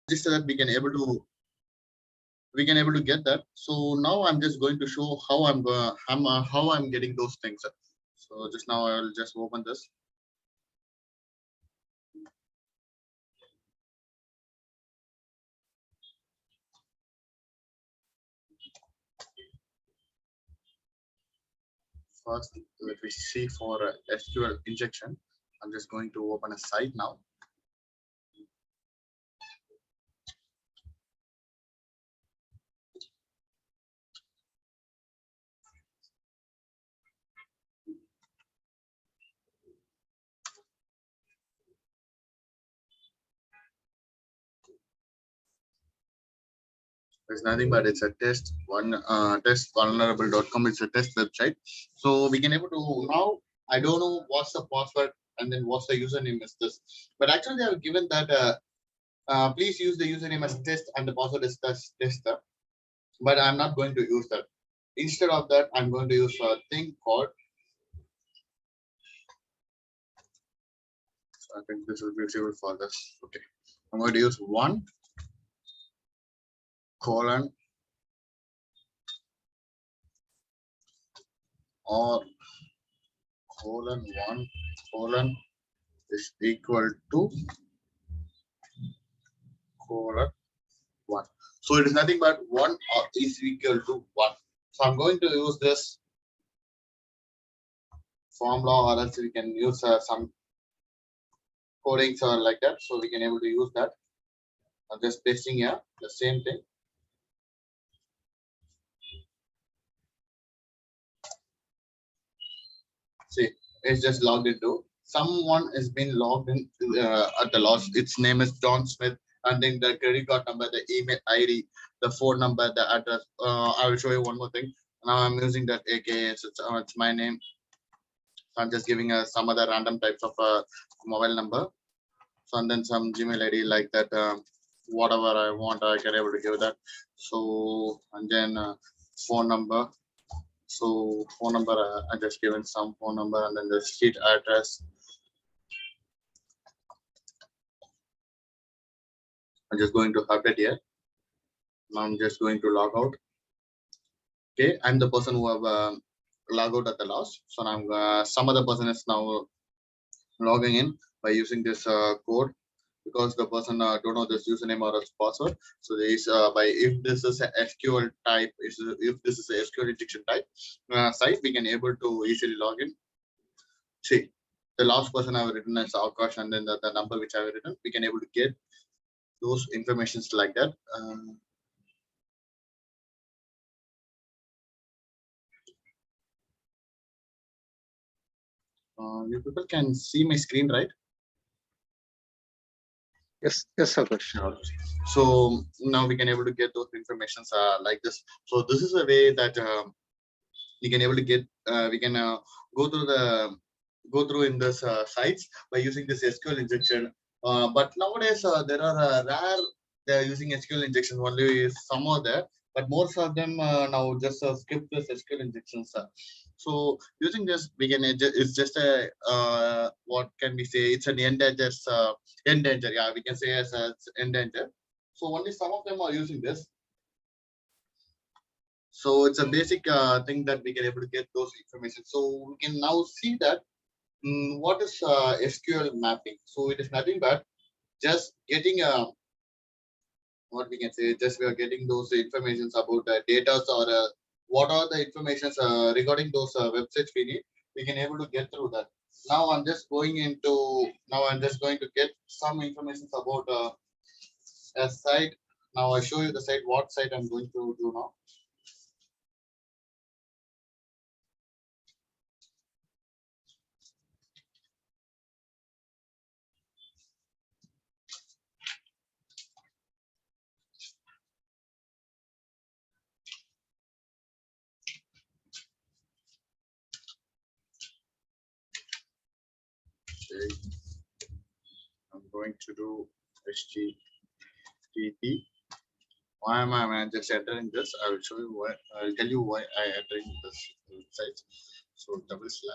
register that we can able to get that. So now I'm just going to show how how I'm getting those things. So just now I'll just open this. First, let me see for SQL injection. I'm just going to open a site now. There's nothing but it's a test vulnerable.com. It's a test website. So we can able to now. I don't know what's the password and then what's the username is this, but actually they have given that please use the username as test and the password is tester. But I'm not going to use that. Instead of that, I'm going to use a thing called. So I think this will be suitable for this. Okay, I'm going to use 1:1 or :1 is equal to :1. So it is nothing but 1 or is equal to 1. So I'm going to use this formula, or else we can use some codings or like that. So we can able to use that. I'm just pasting here the same thing. See, it's just logged into. Someone has been logged in at the loss. Its name is John Smith, and then the credit card number, the email ID, the phone number, the address. I will show you one more thing. Now I'm using that AKS. It's my name. So I'm just giving some other random types of mobile number. So and then some Gmail ID like that. Whatever I want, I can able to give that. So and then phone number. So phone number, I just given some phone number and then the street address. I'm just going to update here. Now I'm just going to log out. Okay, I'm the person who have logged out at the last. So now some other person is now logging in by using this code, because the person don't know this username or its password. So there is by if this is a SQL type, if this is a SQL injection type site, we can able to easily log in. See, the last person I've written as Akash, and then the number which I've written, we can able to get those informations like that. You people can see my screen, right? Yes, Akash. So now we can able to get those informations like this. So this is a way that we can able to get. We can go through in this sites by using this SQL injection. But nowadays there are rare they're using SQL injection only. Some are there, but most of them now just skip this SQL injections. So using this, we can it's just a what can we say? It's an endanger. Yeah, we can say as endanger. So only some of them are using this. So it's a basic thing that we can able to get those information. So we can now see that what is SQL mapping. So it is nothing but just getting what we can say. Just we are getting those informations about data or what are the informations regarding those websites we need. We can able to get through that. Now I'm just going into. Now I'm just going to get some information about a site. Now I show you the site. What site I'm going to do now. Okay. I'm going to do HTTP. Why am I just entering this? I will show you why. I will tell you why I entering this website. So /AIHA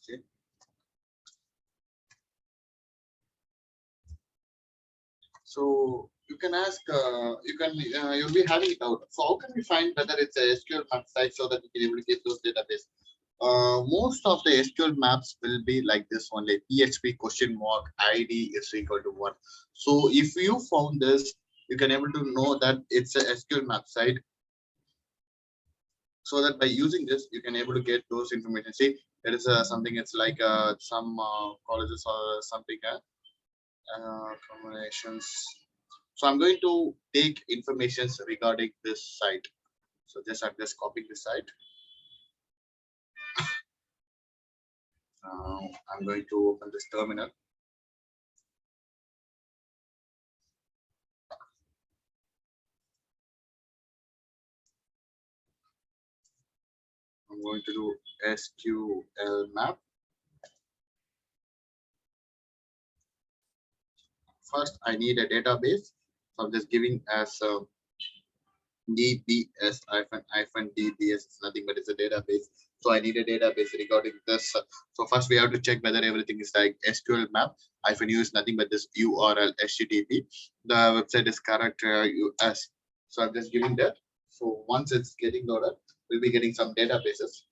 See? So you can ask, you'll be having it out. So how can we find whether it's a SQL map site so that we can able to get those database? Most of the SQL maps will be like this only. PHP question mark ID is equal to 1. So if you found this, you can able to know that it's a SQL map site. So that by using this, you can able to get those information. See, there is something. It's like some colleges or something. Combinations. So I'm going to take informations regarding this site. So I'm just copying the site. I'm going to open this terminal. I'm going to do SQL map. First, I need a database. So I'm just giving as DBS hyphen DBS is nothing but it's a database. So I need a database regarding this. So first we have to check whether everything is like SQL map. Hyphen U is nothing but this URL HTTP. The website is correct US. So I'm just giving that. So once it's getting loaded, we'll be getting some databases.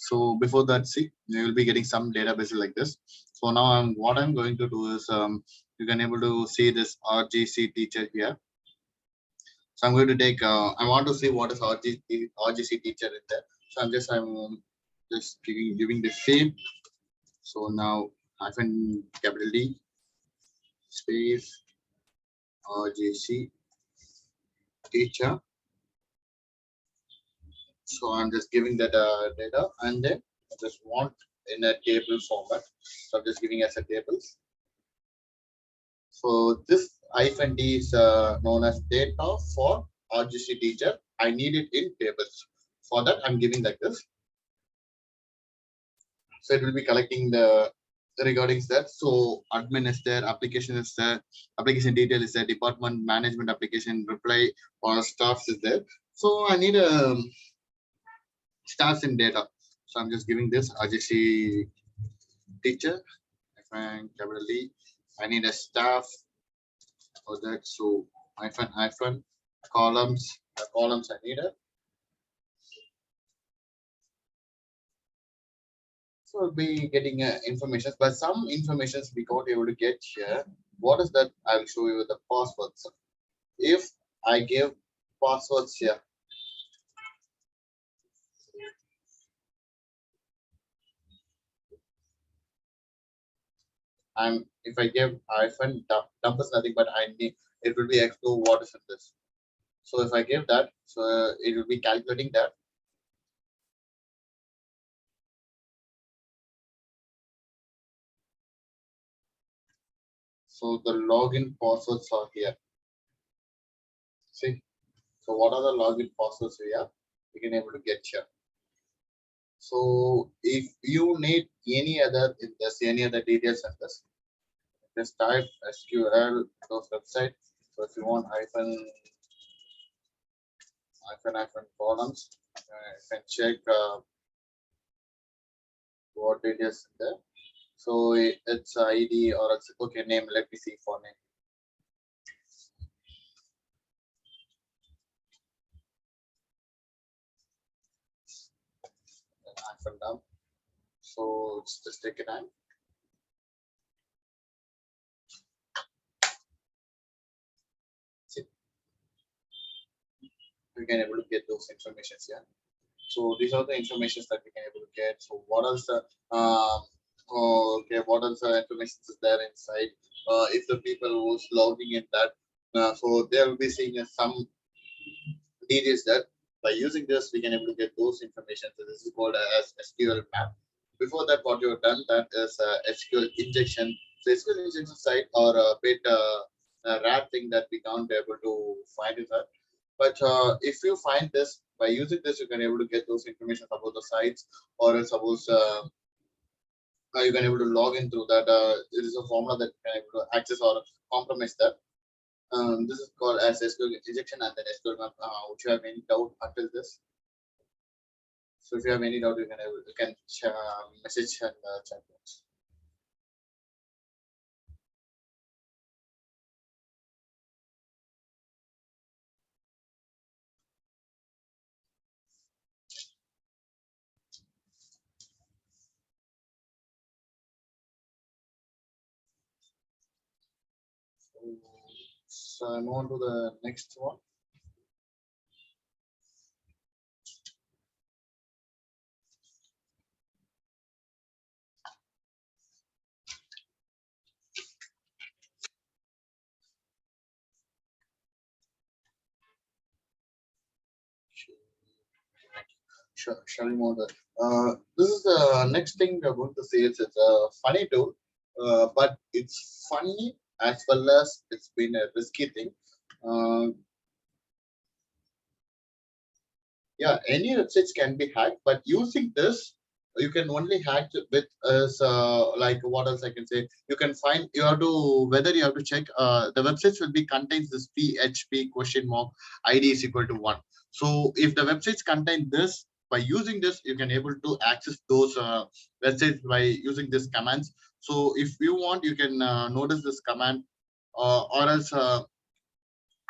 So before that, see, you will be getting some databases like this. So now what I'm going to do is you can able to see this RGC teacher here. So I'm going to take, I want to see what is RGC teacher in there. So I'm just giving the same. So now hyphen capital D space RGC teacher. So I'm just giving that data and then I just want in a table format. So I'm just giving as a tables. So this hyphen D is known as data for RGC teacher. I need it in tables. For that, I'm giving like this. So it will be collecting the regarding that. So admin is there, application is there, application detail is there, department management application reply or staffs is there. So I need a staffs in data. So I'm just giving this RGC teacher. Capital D. I need a staff for that. So hyphen columns. The columns I need it. So we'll be getting information, but some information we can't able to get here. What is that? I'll show you the passwords. If I give passwords here, and if I give hyphen dump is nothing but I need it will be explore what is in this. So if I give that, so it will be calculating that. So the login passwords are here. See, so what are the login passwords we have? We can able to get here. So if you need any other in this, any other details in this, just type SQL those website. So if you want hyphen columns, you can check what details in there. So it's ID or it's okay name. Let me see for name. Hyphen down. So it's just take a time. See, we can able to get those informations here. So these are the informations that we can able to get. So what else the okay, what else the information is there inside? If the people who's logging in that, so they will be seeing some details that by using this we can able to get those information. So this is called as SQL map. Before that, what you have done that is SQL injection. So SQL injection site or a bit rare thing that we can't be able to find it. But if you find this by using this, you can able to get those information about the sites, or suppose you can able to log into that. It is a formula that you can able to access or compromise that. This is called as SQL injection and then SQL map. Would you have any doubt until this? So if you have any doubt, you can message and chat box. So I move on to the next one. Shall we move on? This is the next thing we're going to say. It's a funny tool, but it's funny as well as it's been a risky thing. Yeah, any websites can be hacked, but using this, you can only hack with as like what else I can say. You can find you have to whether you have to check the websites will be contains this PHP question mark ID is equal to 1. So if the websites contain this, by using this, you can able to access those websites by using this commands. So if you want, you can notice this command, or else I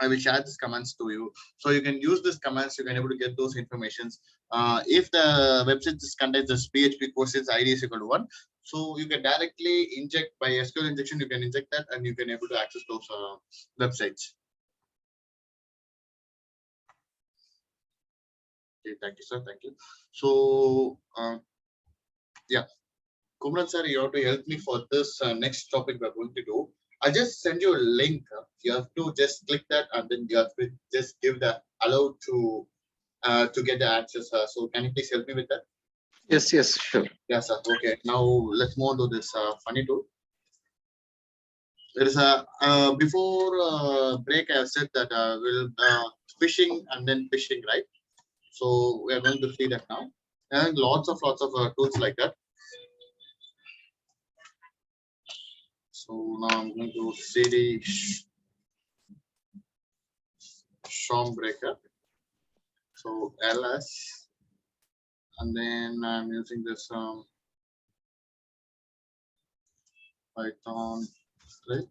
will share these commands to you. So you can use these commands, you can able to get those informations. If the website just contains this PHP questions ID is equal to 1, so you can directly inject by SQL injection, you can inject that and you can able to access those websites. Okay, thank you, sir. Thank you. So, yeah, Kumran sir, you have to help me for this next topic we're going to do. I'll just send you a link. You have to just click that and then you have to just give the allow to get the access. So can you please help me with that? Yes, sure. Yes, sir. Okay. Now let's move on to this funny tool. There is a before break. I have said that we'll phishing and then phishing, right? So we are going to see that now. And lots of tools like that. So now I'm going to cd shom breaker. So ls, and then I'm using this Python script.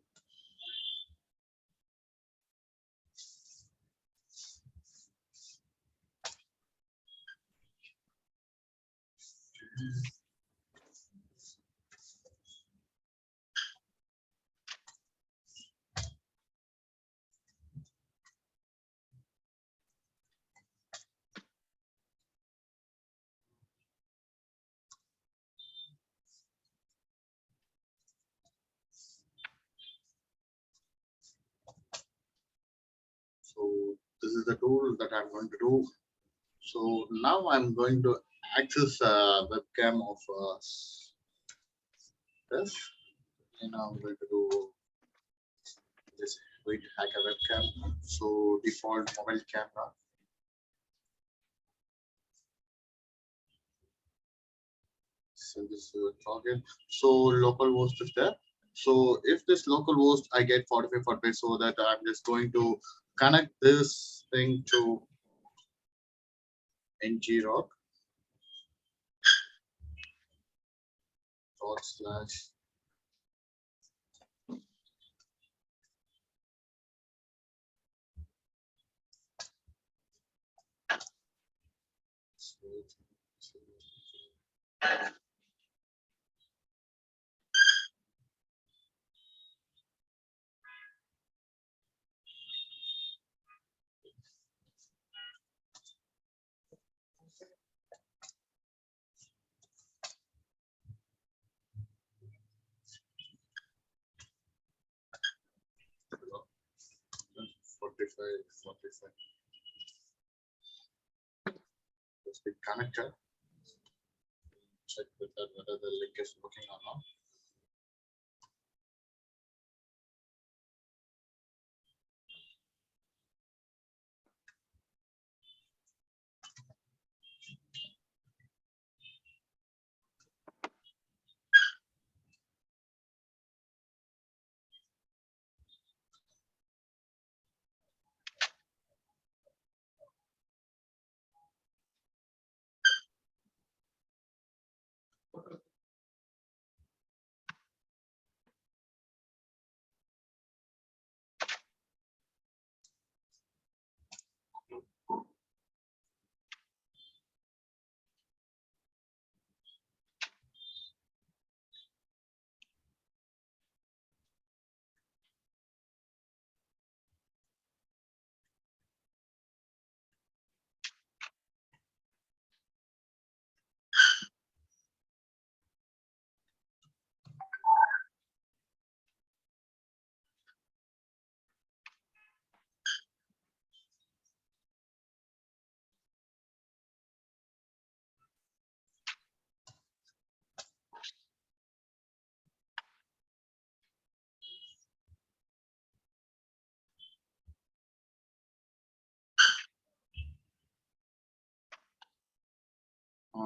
So this is the tool that I'm going to do. So now I'm going to access webcam of this, and I'm going to do this. Going to hack a webcam. So default mobile camera. So this is target. So local host is there. So if this local host I get 45, so that I'm just going to connect this thing to ngrok /. Forty-five. Let's be connected. Check with that whether the link is working or not.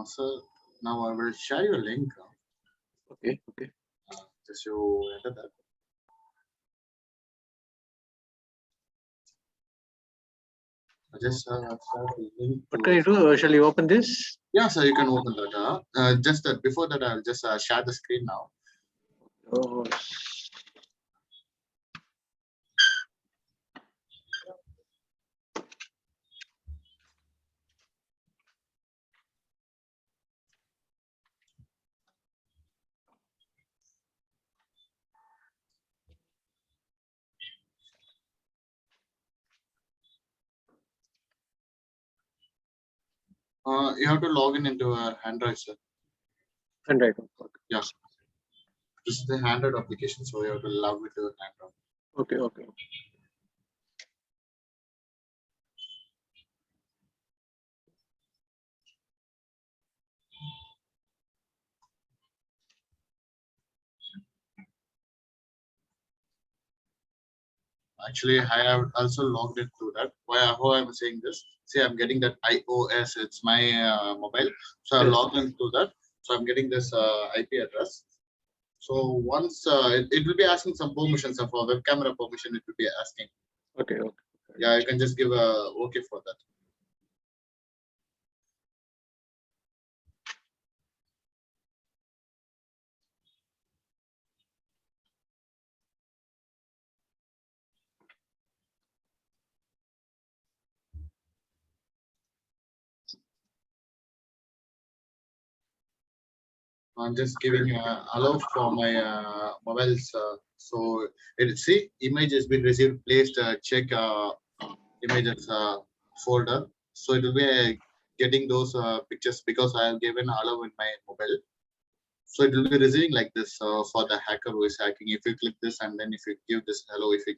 So now I will share you a link. Okay. Just you enter that. I just share the link. What can I do? Shall you open this? Yeah, so you can open that. Just before that, I'll just share the screen now. Oh. You have to log in into Android, sir. Android. Yeah. This is the Android application, so you have to log into Android. Okay. Actually, I have also logged into that. How I'm saying this? See, I'm getting that iOS. It's my mobile, so I Yes. logged into that. So I'm getting this IP address. So once it will be asking some permissions for web camera permission, it will be asking. Okay. Yeah, you can just give a okay for that. I'm just giving allow for my mobiles. So it see image has been received. Placed check images folder. So it will be getting those pictures because I have given allow in my mobile. So it will be receiving like this for the hacker who is hacking. If you click this and then if you give this hello, if you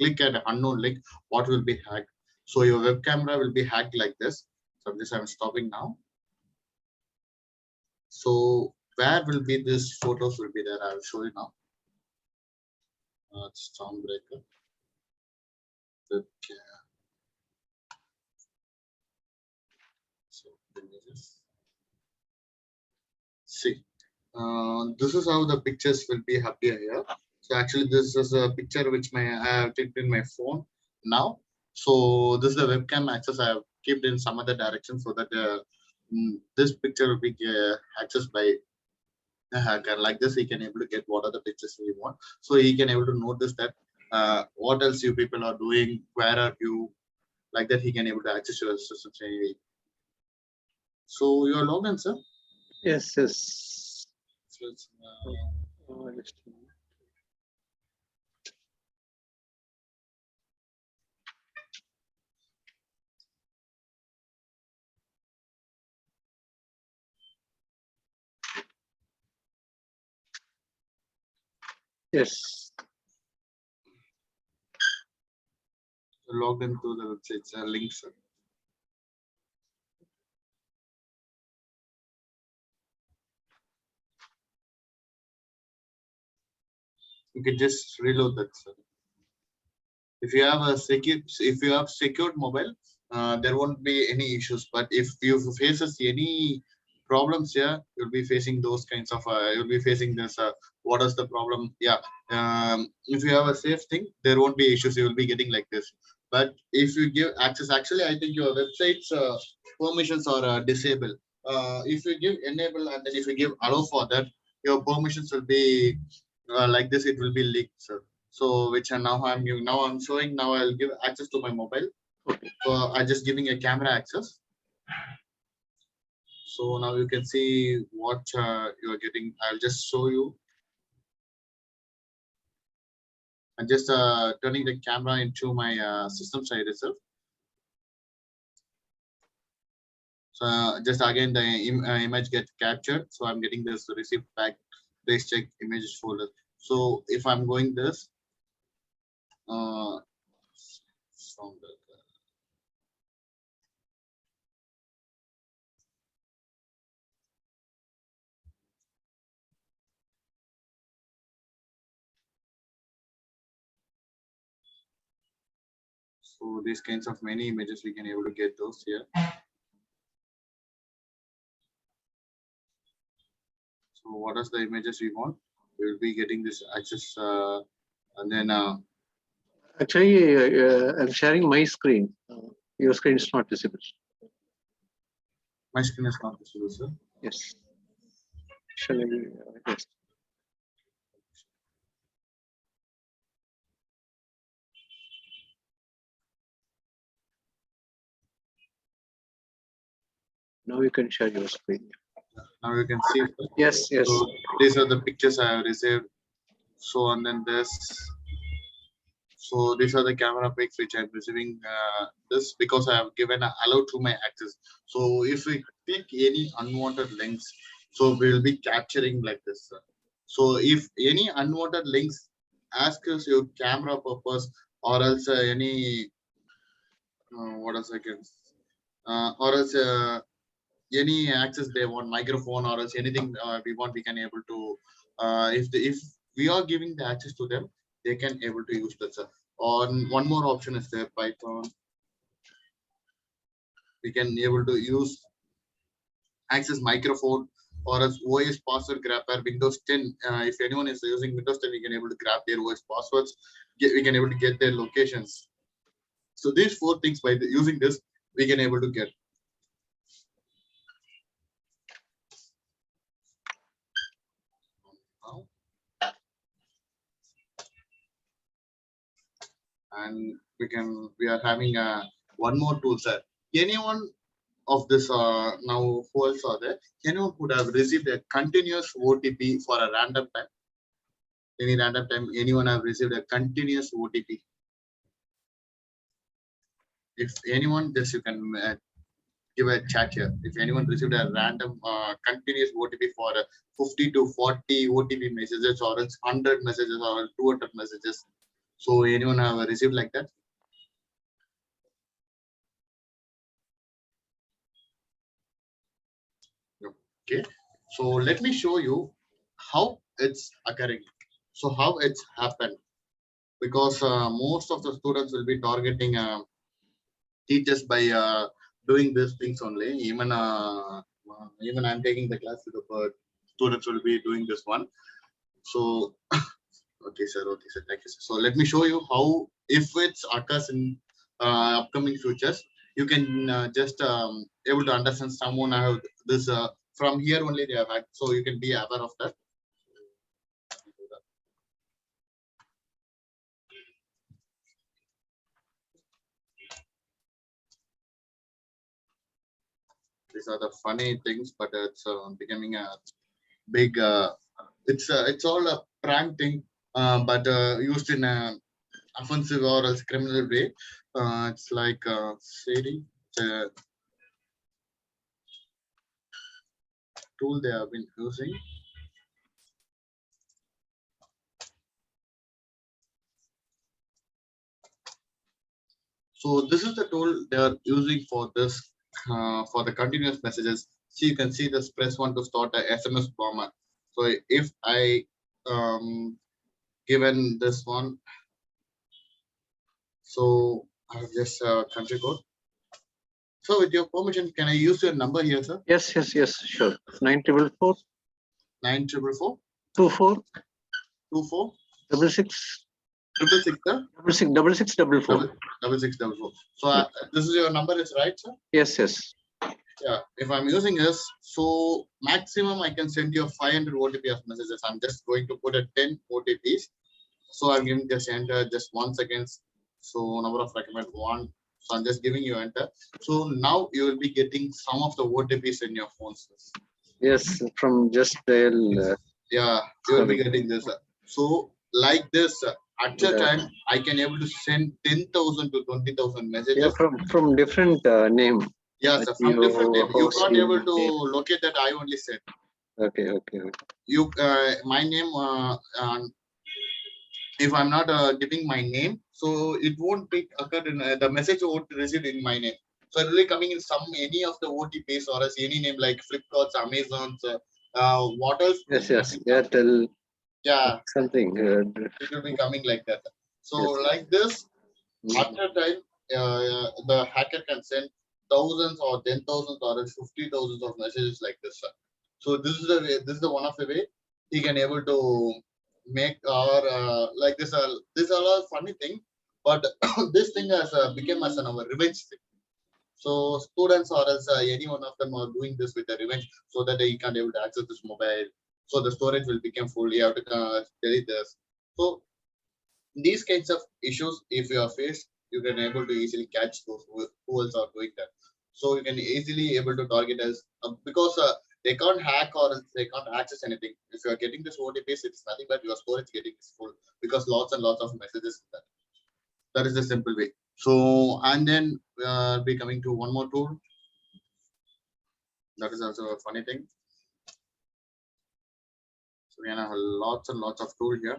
click at an unknown link, what will be hacked? So your web camera will be hacked like this. So this I'm stopping now. So where will be this photos will be there? I will show you now. Stormbreaker. Okay. So images. See, this is how the pictures will be appear here. So actually, this is a picture which I have taken in my phone now. So this is the webcam access I have kept in some other direction so that this picture will be accessed by a hacker. Like this, he can able to get what are the pictures we want. So he can able to notice that what else you people are doing, where are you, like that he can able to access your systems anyway. So you are logged in, sir. Yes. So it's, Yes. logged into the website link, sir. You can just reload that, sir. If you have a secure, if you have secured mobile, there won't be any issues. But if you faces any problems here, you'll be facing those kinds of. You'll be facing this. What is the problem? Yeah. If you have a safe thing, there won't be issues. You will be getting like this. But if you give access, actually, I think your website's permissions are disabled. If you give enable and then if you give allow for that, your permissions will be like this. It will be leaked, sir. So which now I'm giving, now I'm showing, now I'll give access to my mobile. Okay. So I'm just giving a camera access. So now you can see what you are getting. I'll just show you. I'm just turning the camera into my system side itself. So just again the image gets captured. So I'm getting this receipt back, base check images folder. So if I'm going this, uh, from the so these kinds of many images we can able to get those here. So what is the images we want? We will be getting this access, and then Actually, I'm sharing my screen. Your screen is not visible. my screen is not visible, sir. Yes. Shall I? Yes. Now you can share your screen. Now you can see. Yes, yes. So these are the pictures I have received. So and then this. So these are the camera pics which I'm receiving this because I have given a allow to my access. So if we click any unwanted links, so we'll be capturing like this. So if any unwanted links ask us your camera purpose or else any what else I can or else any access they want microphone or else anything we want we can able to if we are giving the access to them they can able to use that. On one more option is there Python. We can able to use access microphone or as OS password grabber Windows 10. If anyone is using Windows 10, we can able to grab their OS passwords. We can able to get their locations. So these four things by using this we can able to get. And we are having one more tool, sir. Anyone of this now who else are there? Anyone could have received a continuous OTP for a random time? Any random time, anyone have received a continuous OTP? If anyone, just you can give a chat here. If anyone received a random continuous OTP for 50 to 40 OTP messages or it's 100 messages or 200 messages. So anyone have received like that? Okay. So let me show you how it's occurring. So how it's happened. Because most of the students will be targeting teachers by doing these things only. Even I'm taking the class with the students will be doing this one. So okay, sir. Okay, sir. Thank you, sir. So let me show you how if it occurs in upcoming futures, you can just able to understand someone have this from here only they have had. So you can be aware of that. These are the funny things, but it's becoming a big. It's all a prank thing, but used in a offensive or a criminal way. It's like shady. It's a tool they have been using. So this is the tool they are using for this for the continuous messages. So you can see this press one to start a SMS bomber. So if I given this one, so I have just country code. So with your permission, can I use your number here, sir? Yes, yes, yes, sure. 9444 9444 24 24 66 666, sir? 66 6644. So this is your number, is right, sir? Yes, yes. Yeah. If I'm using this, so maximum I can send you 500 OTP of messages. I'm just going to put a 10 OTPs. So I'm giving just enter just 1 second. So number of recommend one. So I'm just giving you enter. So now you will be getting some of the OTPs in your phones. Yes, from just dial. Yeah, you will be getting this. So like this, at a time, I can able to send 10,000 to 20,000 messages. Yeah, from different name. Yes, Like from different name. You host can't able to name. locate that. I only said. Okay, okay. You, my name. If I'm not giving my name, so it won't be occurred in the message won't receive in my name. So it will be coming in some any of the OTPs or as any name like Flipkart's, Amazon's, what else? Yes, yes. Airtel. Yeah, Something. it will be coming like that. So Yes. like this, after time, the hacker can send thousands or 10,000 or 50,000 of messages like this. So this is the way, this is the one of the way he can able to make our like this. This is a funny thing, but this thing has become as an our revenge thing. So students or else any one of them are doing this with a revenge so that they can't able to access this mobile. So the storage will become full. You have to delete this. So these kinds of issues, if you are faced, you can able to easily catch those who else are doing that. So you can easily able to target as because they can't hack or else they can't access anything. If you are getting this OTPs, it's nothing but your storage getting full because lots and lots of messages. That is the simple way. So and then be coming to one more tool. That is also a funny thing. So we have lots and lots of tool here,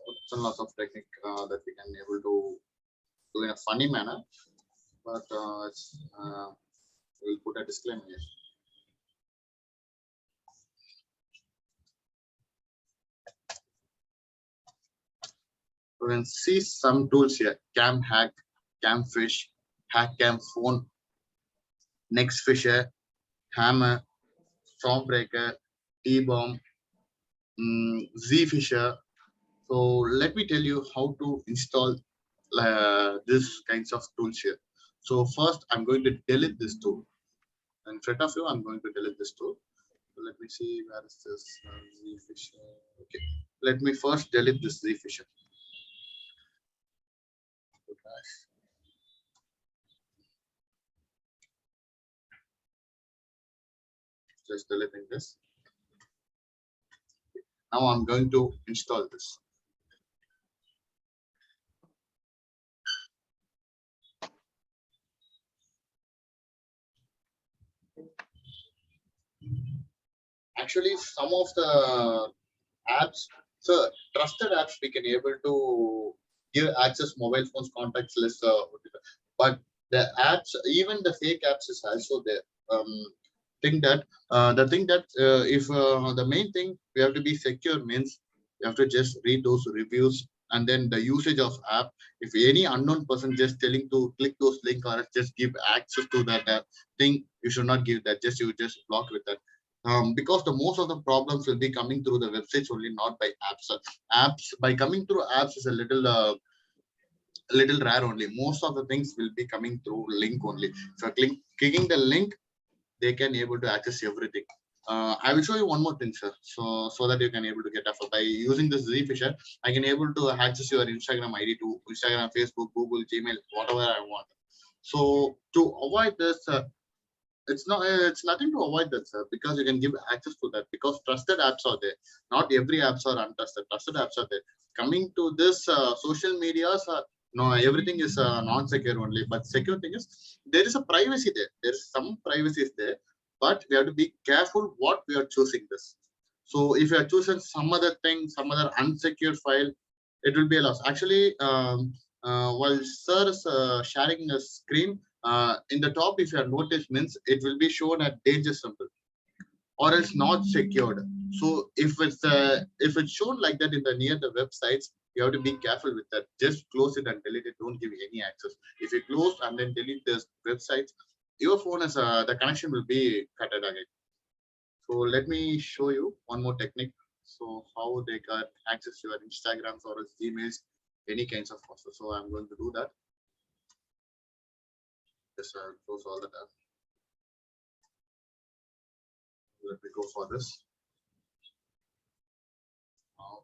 lots and lots of technique that we can able to do in a funny manner. But we'll put a disclaimer here. You can see some tools here: Cam Hack, Cam Fish, Hack Cam Phone, Next Fisher, Hammer, Stormbreaker, T-Bomb, Z Fisher. So let me tell you how to install this kinds of tools here. So first, I'm going to delete this tool. In front of you, I'm going to delete this tool. So let me see where is this Z Fisher. Okay, let me first delete this Z Fisher. Just deleting this. Now I'm going to install this. Actually, some of the apps, so trusted apps, we can able to give access mobile phones contacts list, but the apps, even the fake apps is also there. Think that the thing that if the main thing we have to be secure means you have to just read those reviews and then the usage of app. If any unknown person just telling to click those link or just give access to that thing, you should not give that. Just you just block with that. Because the most of the problems will be coming through the websites only, not by apps. Apps by coming through apps is a little rare only. Most of the things will be coming through link only. So clicking the link, they can able to access everything. I will show you one more thing, sir. So that you can able to get off by using this Zfisher. I can able to access your Instagram ID to Instagram, Facebook, Google, Gmail, whatever I want. So to avoid this, it's nothing to avoid that, sir, because you can give access to that because trusted apps are there. Not every apps are untrusted. Trusted apps are there. Coming to this social medias, no, everything is non-secure only. But secure thing is there is a privacy there. There is some privacy is there, but we have to be careful what we are choosing this. So if you are choosing some other thing, some other unsecured file, it will be a loss. Actually, while sir is sharing a screen, in the top, if you have noticed, means it will be shown a danger symbol or else not secured. So if it's shown like that in the near the websites, you have to be careful with that. Just close it and delete it. Don't give any access. If you close and then delete this websites, your phone is the connection will be cut again. So let me show you one more technique. So how they can access your Instagrams or emails, any kinds of process. So I'm going to do that. Just close all the tabs. Let me go for this. Now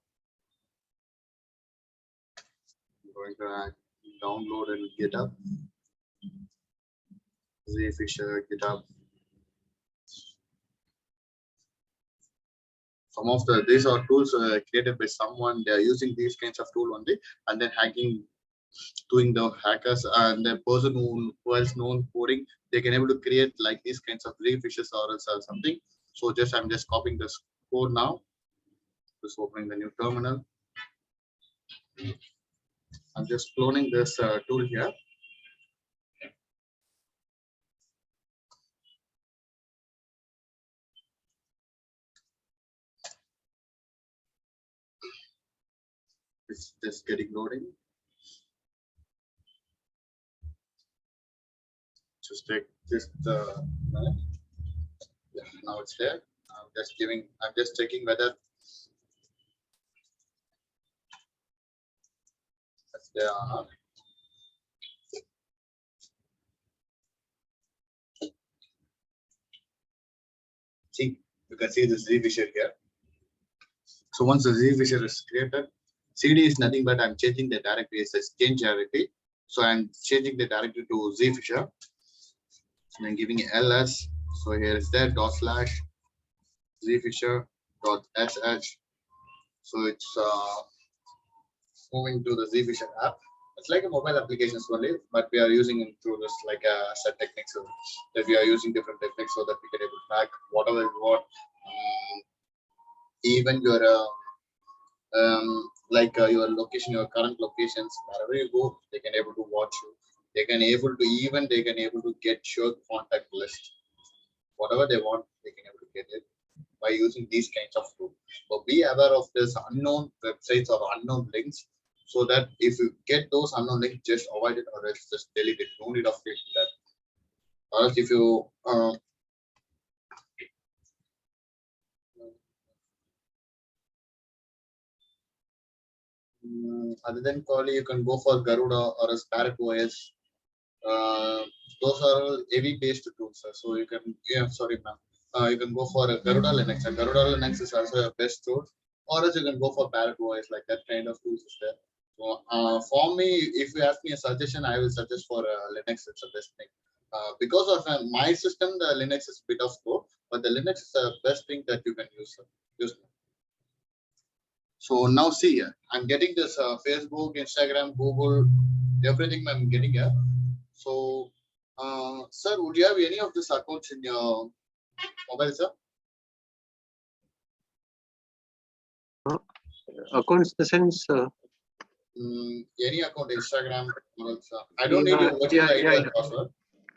I'm going to download and GitHub. Zfisher, GitHub. Some of these are tools created by someone. They are using these kinds of tool only, and then hacking, doing the hackers and the person who has known coding, they can able to create like these kinds of refishes or something. So I'm just copying this code now. Just opening the new terminal. I'm just cloning this tool here. It's just getting loading. Just take this minute. Yeah, now it's there. I'm just checking whether that's there or not. See, you can see the Z fissure here. So once the Z fissure is created, CD is nothing but I'm changing the directory. It says change directory. So I'm changing the directory to Z fissure. So I'm giving ls. So here is that dot slash Z fissure dot sh. So it's moving to the Z fissure app. It's like a mobile application only, but we are using it through this like a set techniques, so that we are using different techniques so that we can able to track whatever we want. Even your your location, your current locations, wherever you go, they can able to watch you. They can able to get your contact list. Whatever they want, they can able to get it by using these kinds of tools. So be aware of this unknown websites or unknown links, so that if you get those unknown links, just avoid it or else just delete it. No need of clicking that. Or else if you other than Kali, you can go for Garuda or a Spark OS. Those are AV based tools, so you can, yeah, sorry ma'am, you can go for a Garuda Linux, and Garuda Linux is also a best tool, or else you can go for Parrot OS, like that kind of tools is there. So for me, if you ask me a suggestion, I will suggest for Linux. It's the best thing, because of my system, the Linux is a bit of slow, but the Linux is the best thing that you can use. So now see, I'm getting this Facebook, Instagram, Google, everything I'm getting here. So, sir, would you have any of these accounts in your mobile, sir? Accounts in the sense. Any account, Instagram, I don't need your original ID or password.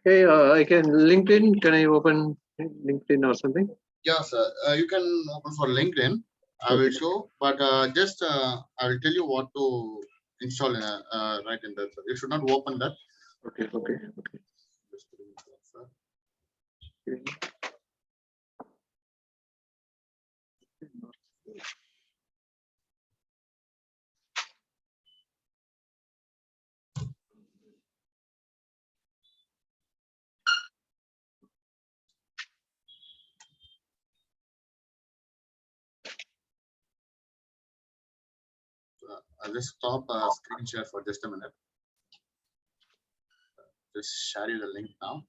Okay, I can LinkedIn. Can I open LinkedIn or something? Yeah, sir. You can open for LinkedIn. I will show, but just I will tell you what to install in right in that. You should not open that. Okay. Just do that, sir. Okay. I'll just stop screen share for just a minute. Just share you the link now.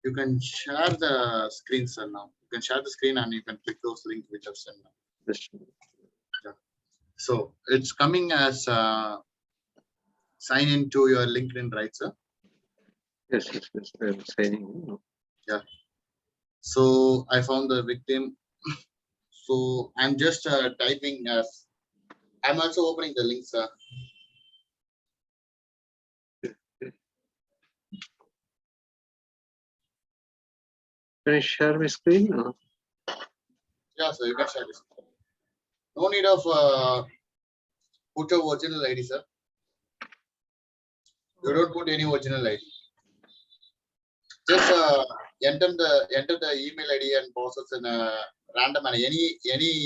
You can share the screen, sir. Now you can share the screen and you can click those links which I've sent now. Yeah. So it's coming as sign into your LinkedIn, right, sir? Yes. I'm signing. Yeah. So I found the victim. So I'm just typing as I'm also opening the link, sir. Can I share my screen? Yeah, so you can share this. No need of put your original ID, sir. You don't put any original ID. Just enter the email ID and passwords in a random and any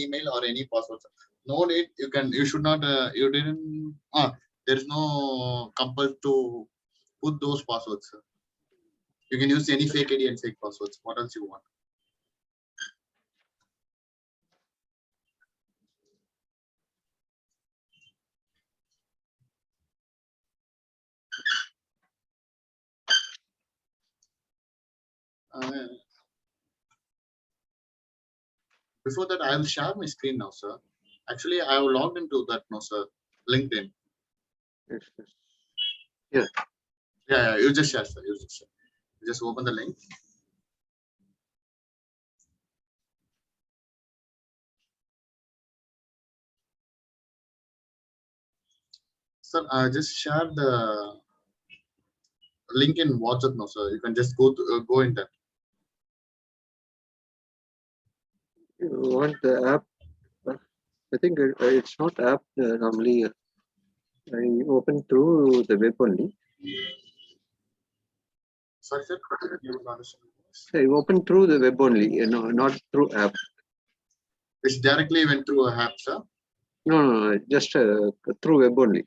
email or any password. No need. You should not. You didn't. There is no compulsion to put those passwords, sir. You can use any fake ID and fake passwords. What else you want? Before that, I will share my screen now, sir. Actually, I have logged into that now, sir. LinkedIn. Yes. Yeah. Yeah, you just share, sir. You just share. You just open the link. Sir, just share the link in WhatsApp now, sir. You can just go in that. You want the app? I think it's not app normally. I open through the web only. Sorry, sir. You will understand. I open through the web only, not through app. It's directly went through a app, sir. No, just through web only.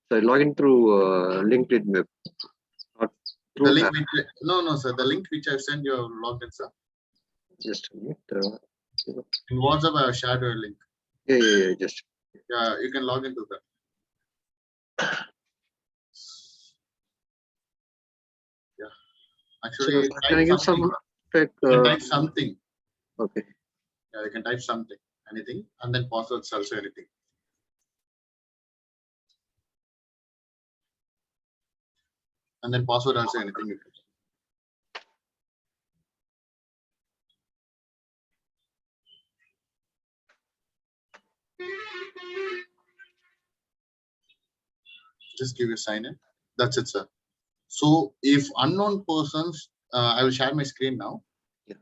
So I log in through LinkedIn web, not through The link app. which, no, sir. The link which I sent you have logged in, sir. Just a minute. In WhatsApp, I have shared a link. Yeah. Just. Yeah, you can log into that. Yeah. Actually, So can I give some you can type something. Okay. Yeah, you can type something, anything, and then passwords also anything. And then password also anything. You can. Just give you sign in. That's it, sir. So if unknown persons, I will share my screen now. Yeah.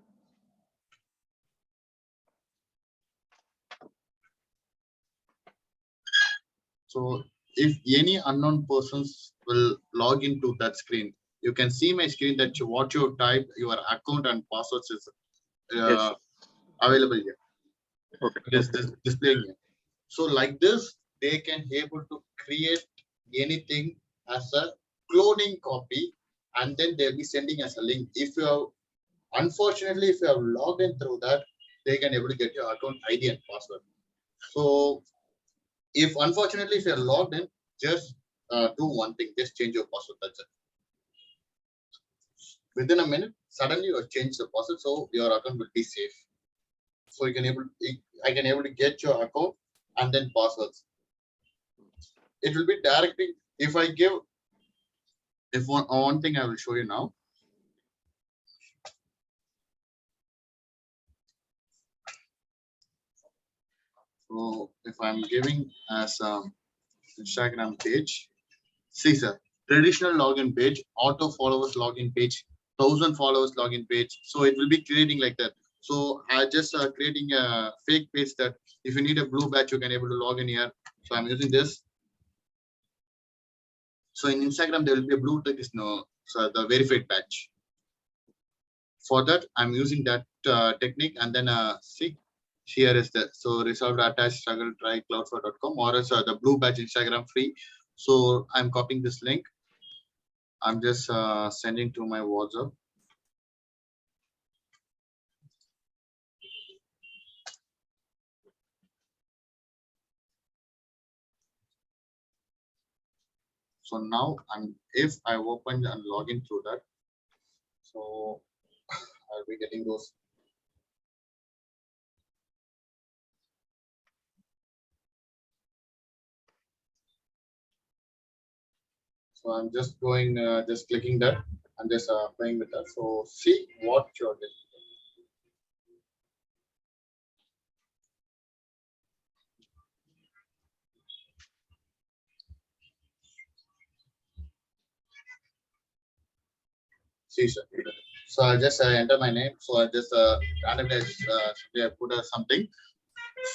So if any unknown persons will log into that screen, you can see my screen that what you type, your account and passwords is Yes. available here. Okay. It is displaying here. So like this, they can able to create anything as a cloning copy, and then they'll be sending us a link. If you have, unfortunately, if you have logged in through that, they can able to get your account ID and password. So if unfortunately if you're logged in, just do one thing, just change your password. That's it. Within a minute, suddenly you change the password, so your account will be safe. So you can I can able to get your account and then passwords. It will be directly. If I give, if one thing I will show you now. So if I'm giving as Instagram page, see sir, traditional login page, auto followers login page, 1,000 followers login page. So it will be creating like that. So I just creating a fake page that if you need a blue badge, you can able to log in here. So I'm using this. So in Instagram, there will be a blue tick is no, so the verified badge. For that, I'm using that technique, and then see, here is the so resolved attach struggle try cloudflare.com or else the blue badge Instagram free. So I'm copying this link. I'm just sending to my WhatsApp. So now if I open and log in through that, so I'll be getting those. So I'm just going, just clicking that and just playing with that. So see what you're getting. See, sir. So I just enter my name. So I just randomly I put something.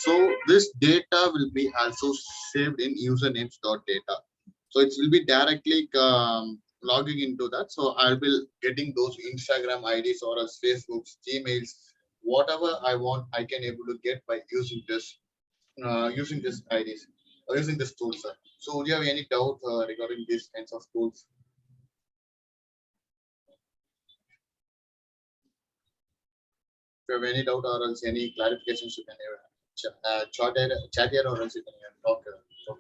So this data will be also saved in usernames.data. So it will be directly logging into that. So I'll be getting those Instagram IDs or else Facebook's, Gmails, whatever I want, I can able to get by using this IDs or using this tool, sir. So do you have any doubt regarding these kinds of tools? If you have any doubt or else any clarifications, you can chat here or else you can talk. Talk.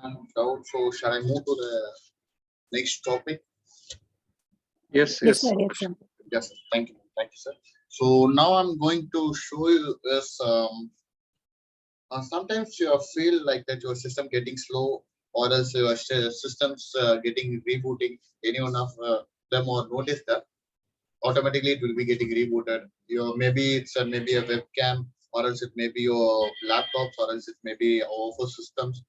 No doubt. So shall I move to the next topic? Yes. Yes, sir. Yes, sir. Yes, thank you, sir. So now I'm going to show you this sometimes you feel like that your system getting slow, or else your systems getting rebooting. Any one of them or notice that automatically it will be getting rebooted. Your maybe it's maybe a webcam, or else it may be your laptops, or else it may be office systems.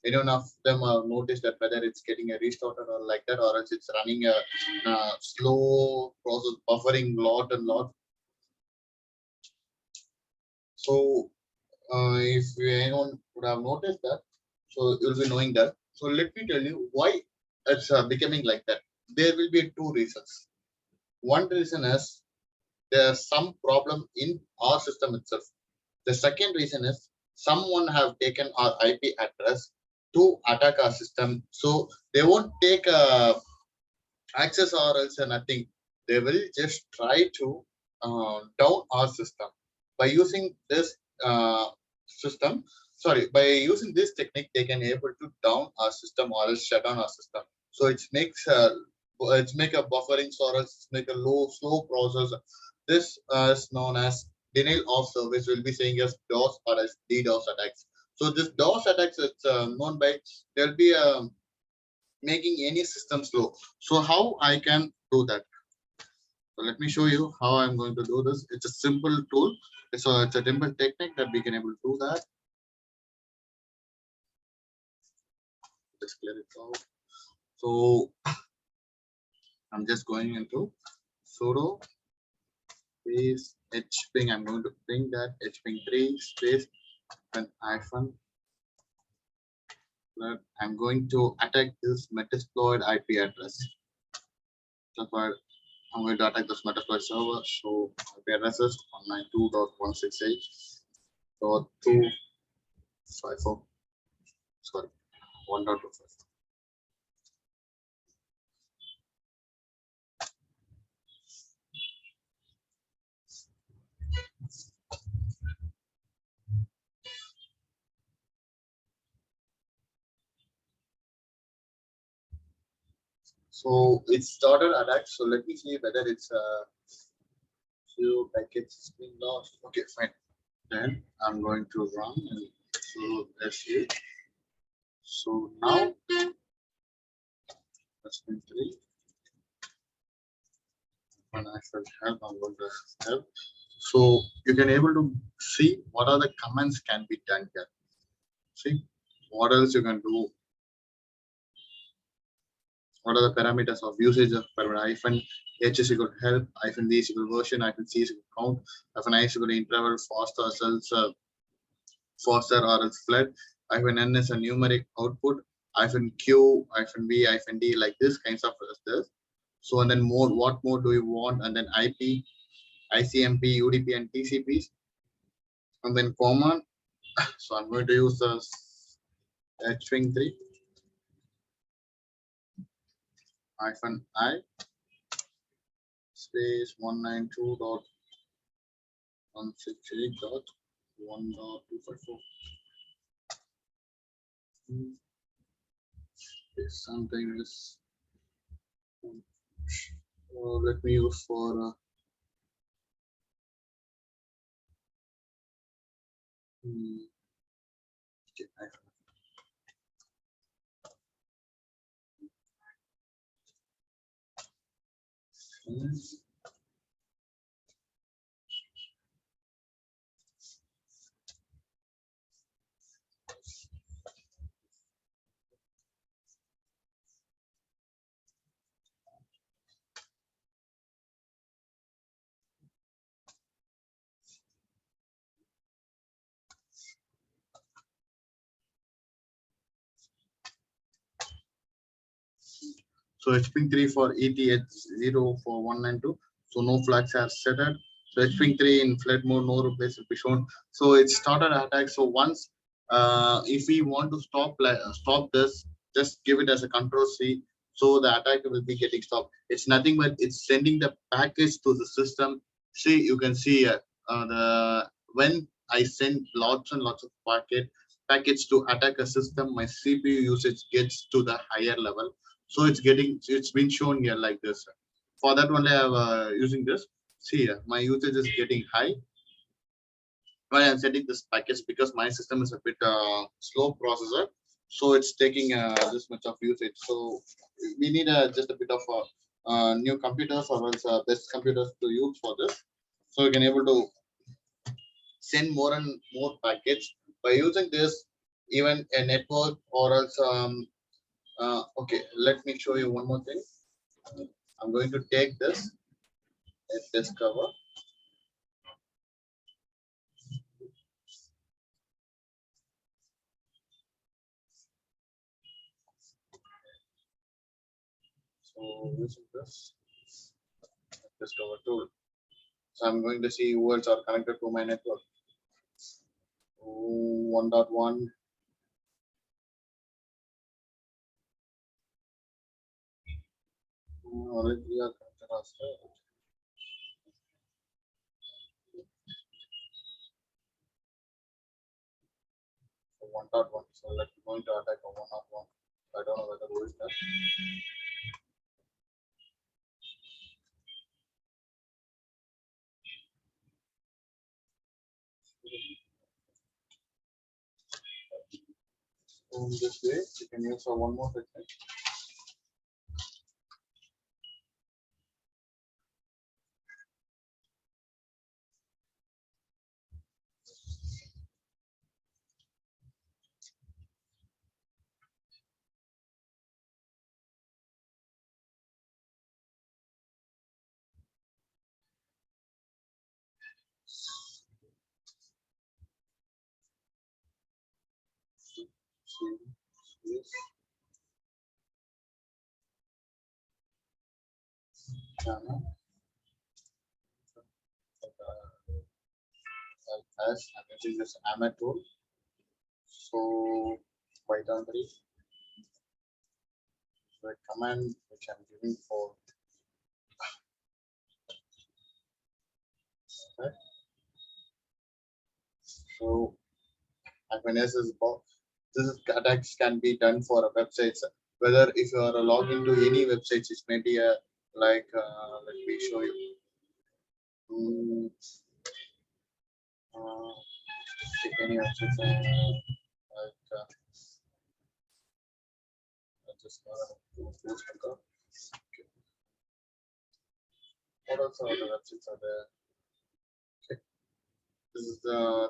Any one of them notice that whether it's getting a restarted or like that, or else it's running a slow process, buffering lot and lot. So if anyone would have noticed that, so you'll be knowing that. So let me tell you why it's becoming like that. There will be two reasons. One reason is there's some problem in our system itself. The second reason is someone have taken our IP address to attack our system. So they won't take access or else nothing. They will just try to down our system by using this system. Sorry, by using this technique, they can able to down our system or else shut down our system. So it makes it's make a buffering or else make a low slow process. This is known as denial of service. Will be saying as DOS or as DDoS attacks. So this DOS attacks is known by there'll be a making any system slow. So how I can do that? So let me show you how I'm going to do this. It's a simple tool. So it's a simple technique that we can able to do that. Let's clear it out. So I'm just going into sudo space hping. I'm going to ping that hping3 space and hyphen. I'm going to attack this metasploit IP address. So for I'm going to attack this Metasploit server. So IP address is 192.168.254. Sorry, 1.25. So it started attack. So let me see whether it's few packets being lost. Okay, fine. Then I'm going to run and so SU. So now that's been three. When I should help, I'm going to help. So you can able to see what are the commands can be done here. See what else you can do. What are the parameters of usage of hyphen h is equal to help, hyphen v is equal to version, hyphen c is equal to count, hyphen I is equal to interval, faster, else faster or else flood, hyphen n is a numeric output, hyphen q, hyphen v, hyphen d, like this kinds of this. So and then more, what more do you want? And then IP, ICMP, UDP, and TCPs, and then common. So I'm going to use the string3 hyphen I space 192.168.1.254. Something is let me use for okay, so HPing3 for ETH0 for 192. So no flags are set up. So HPing3 in flat mode, no replace will be shown. So it started attack. So once if we want to stop this, just give it as a control C. So the attack will be getting stopped. It's nothing but it's sending the package to the system. See, you can see the when I send lots and lots of packets to attack a system, my CPU usage gets to the higher level. So it's been shown here like this. For that only I'm using this. See here, my usage is getting high. while I'm setting this package, because my system is a bit slow processor, so it's taking this much of usage. So we need just a bit of new computers, or else best computers to use for this, so we can able to send more and more packets by using this, even a network, or else okay, let me show you one more thing. I'm going to take this and discover. So using this discover tool. So I'm going to see who else are connected to my network. 1.1. Only three are connected as well. So 1.1. So let's going to attack a 1.1. I don't know whether who is that. So in this way, you can use one more technique. So this channel as I'm using this AMA tool. So Python 3, so a command which I'm giving for that. So FNS is this is attacks can be done for a website. Whether if you are logged into any websites, it may be a like let me show you. Mm, take any websites like just okay. What else are the websites are there? Okay. This is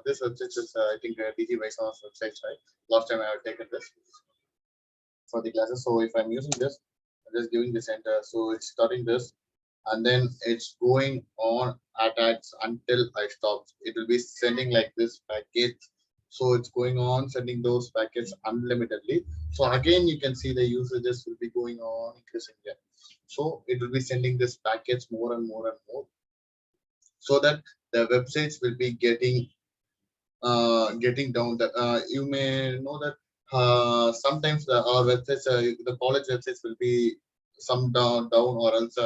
this website is I think DG Vaisnav's website, right? Last time I have taken this for the classes. So if I'm using this, I'm just giving this enter. So it's starting this, and then it's going on attacks until I stop. It will be sending like this packet. So it's going on sending those packets unlimitedly. So again, you can see the usages will be going on increasing here. So it will be sending this packets more and more and more, so that the websites will be getting down. That you may know that sometimes our websites, the college websites will be some down, or else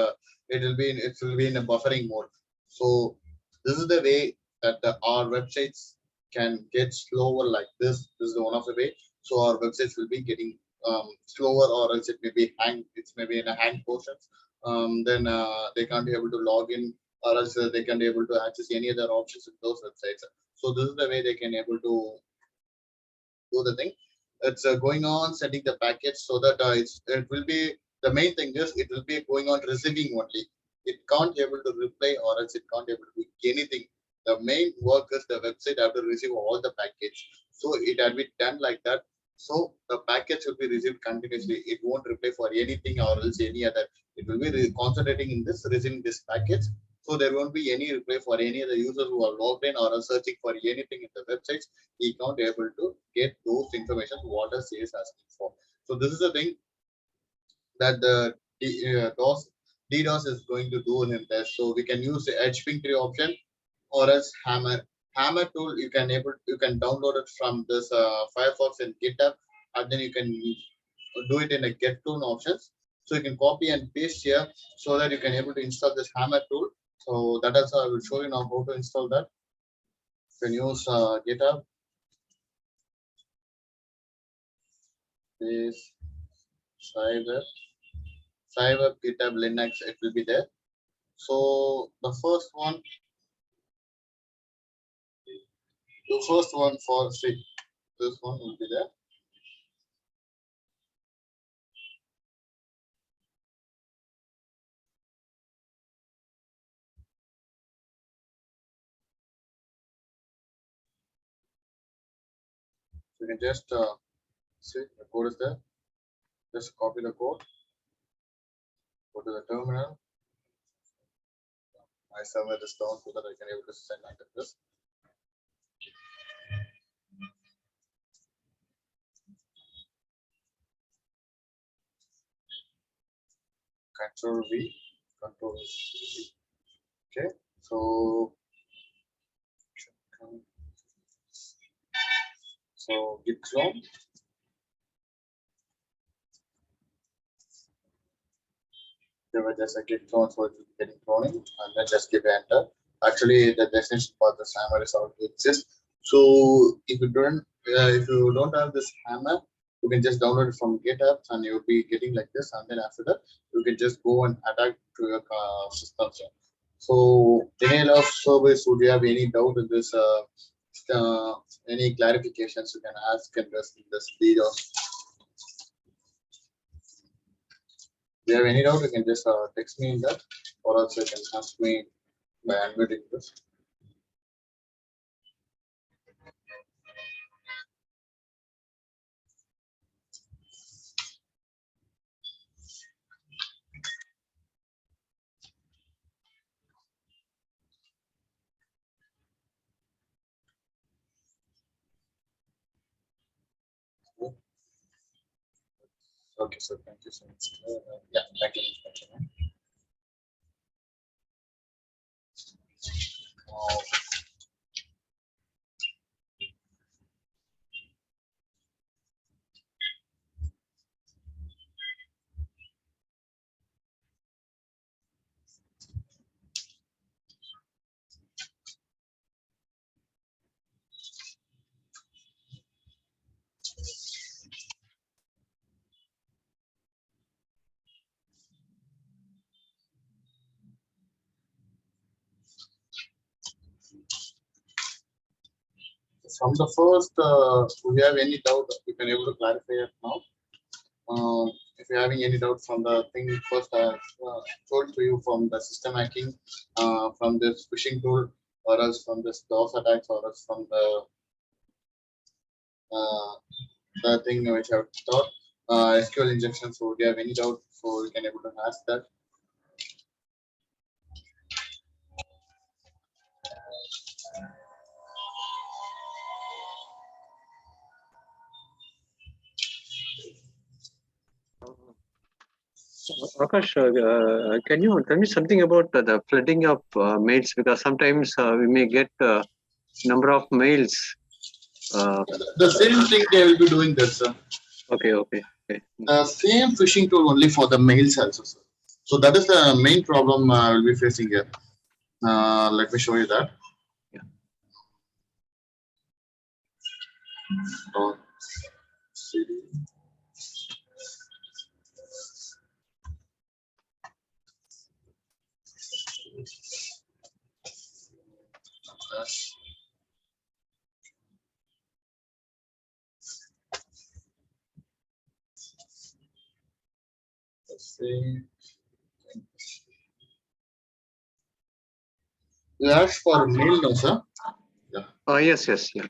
it will be in a buffering mode. So this is the way that our websites can get slower like this. This is one of the way. So our websites will be getting slower, or else it may be hang. It's maybe in a hang portions. Then they can't be able to log in, or else they can't be able to access any other options in those websites. So this is the way they can able to do the thing. It's going on sending the package, so that it will be the main thing is it will be going on receiving only. It can't able to reply, or else it can't able to do anything. The main work is the website have to receive all the package. So it had been done like that. So the package will be received continuously. It won't reply for anything or else any other. It will be concentrating in this receiving this package. So there won't be any reply for any other users who are logged in or are searching for anything in the websites. He can't able to get those information what a is asking for. So this is the thing that the DDoS is going to do in this. So we can use the HPing3 option, or else Hammer. Hammer tool you can download it from this Firefox and GitHub, and then you can do it in a get tool options. So you can copy and paste here, so that you can able to install this Hammer tool. So that is how I will show you now how to install that. You can use GitHub, this cyber GitHub Linux, it will be there. So the first one, The first one for say this one will be there. You can just see the code is there. Just copy the code, go to the terminal. I server this down so that I can able to send like this. Control V, Control V. Okay, so git clone. There was just a git clone, so it's getting cloning, and then just give enter. Actually, the destination for this hammer is already exists. So if you don't have this hammer, you can just download it from GitHub, and you'll be getting like this. And then after that, you can just go and attack to your system. So, Daniel of service, would you have any doubt in this? Any clarifications you can ask in this video? If you have any doubt, you can just text me in that, or else you can ask me by unmuting this. Okay, so thank you so much. Yeah, thank you. From the first, if you have any doubt, you can able to clarify it now. If you're having any doubt from the thing first I told to you from the system hacking, from this phishing tool, or else from this DOS attacks, or else from the thing which I've taught, SQL injection. So if you have any doubt, so you can able to ask that. Akash, can you tell me something about the flooding of mails? Because sometimes we may get number of mails. The same thing they will be doing this. Okay. The same phishing tool only for the mails also. Sir. So that is the main problem we'll be facing here. Let me show you that. Yeah. CD. You asked for mail, no, sir? Yeah. Oh, yes, yeah.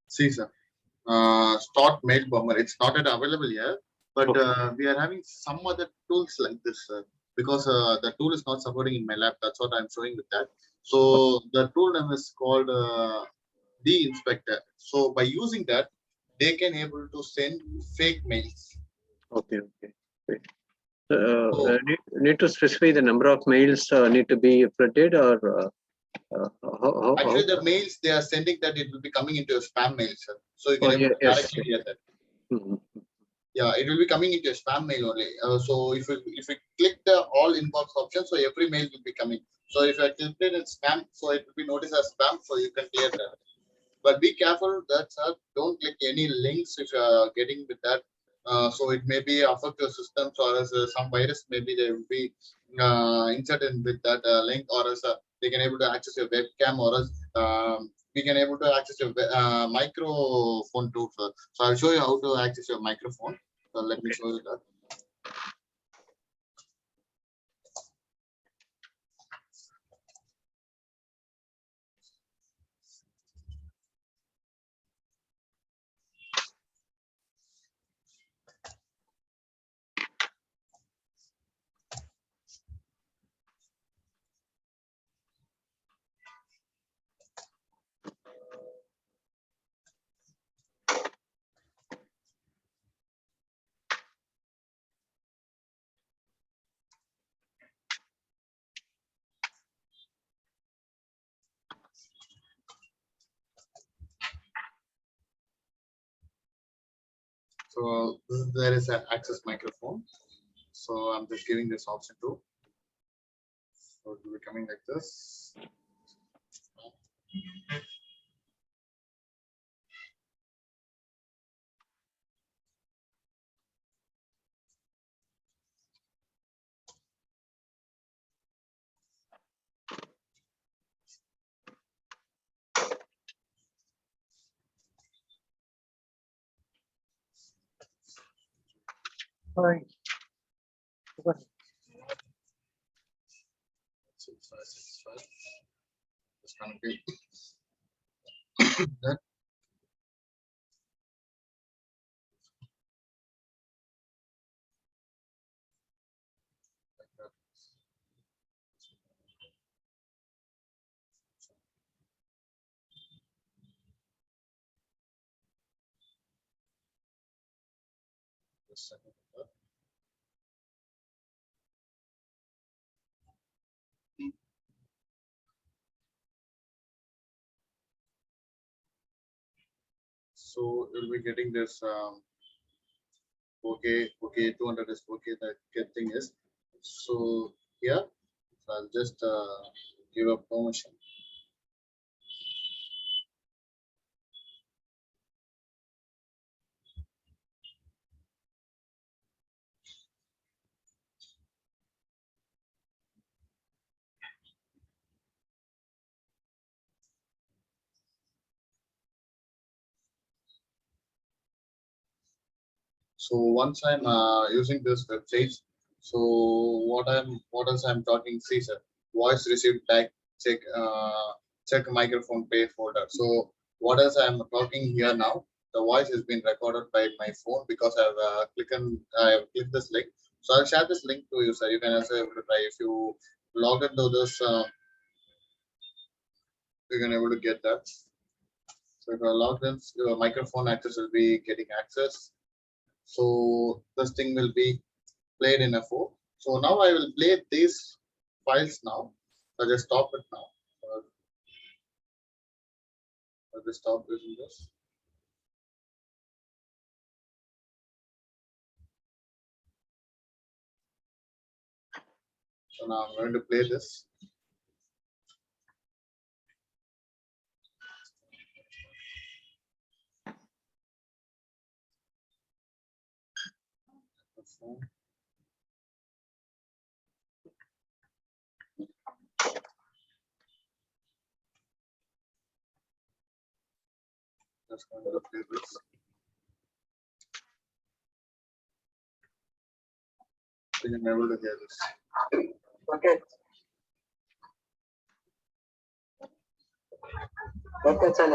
See, sir. Start mail bomber. It's not yet available here, but we are having some other tools like this, because the tool is not supporting in my lab. That's what I'm showing with that. So the tool name is called the inspector. So by using that, they can able to send fake mails. Okay. Need to specify the number of mails need to be flooded, or actually the mails they are sending that it will be coming into a spam mail, sir. So you can directly hear that. Mm-hmm. Yeah, it will be coming into a spam mail only. So if you click the all inbox option, so every mail will be coming. So if I click it in spam, so it will be noticed as spam, so you can clear that. But be careful that don't click any links if you are getting with that. So it may be affect your systems, or as some virus maybe they will be inserted with that link, or as they can able to access your webcam, or as we can able to access your microphone too. Sir. So I'll show you how to access your microphone. So let me show you that. So there is an access microphone. So I'm just giving this option too. So it will be coming like this. Hi. 6565. Just gonna be that. Like that. Just second like that. So you'll be getting this okay 200 is okay, that get thing is. So here, so I'll just give a permission. So once I'm using this website, so what else I'm talking, see sir, voice received tag check check microphone pay folder. So what else I'm talking here now, the voice has been recorded by my phone because I have clicked this link. So I'll share this link to you, sir. You can also able to try if you log into this. You can able to get that. So if you're logged in, your microphone access will be getting access. So this thing will be played in F4. So now I will play these files now. So just stop it now. I'll just stop using this. So now I'm going to play this. Just going to play this. So you're able to hear this. Okay.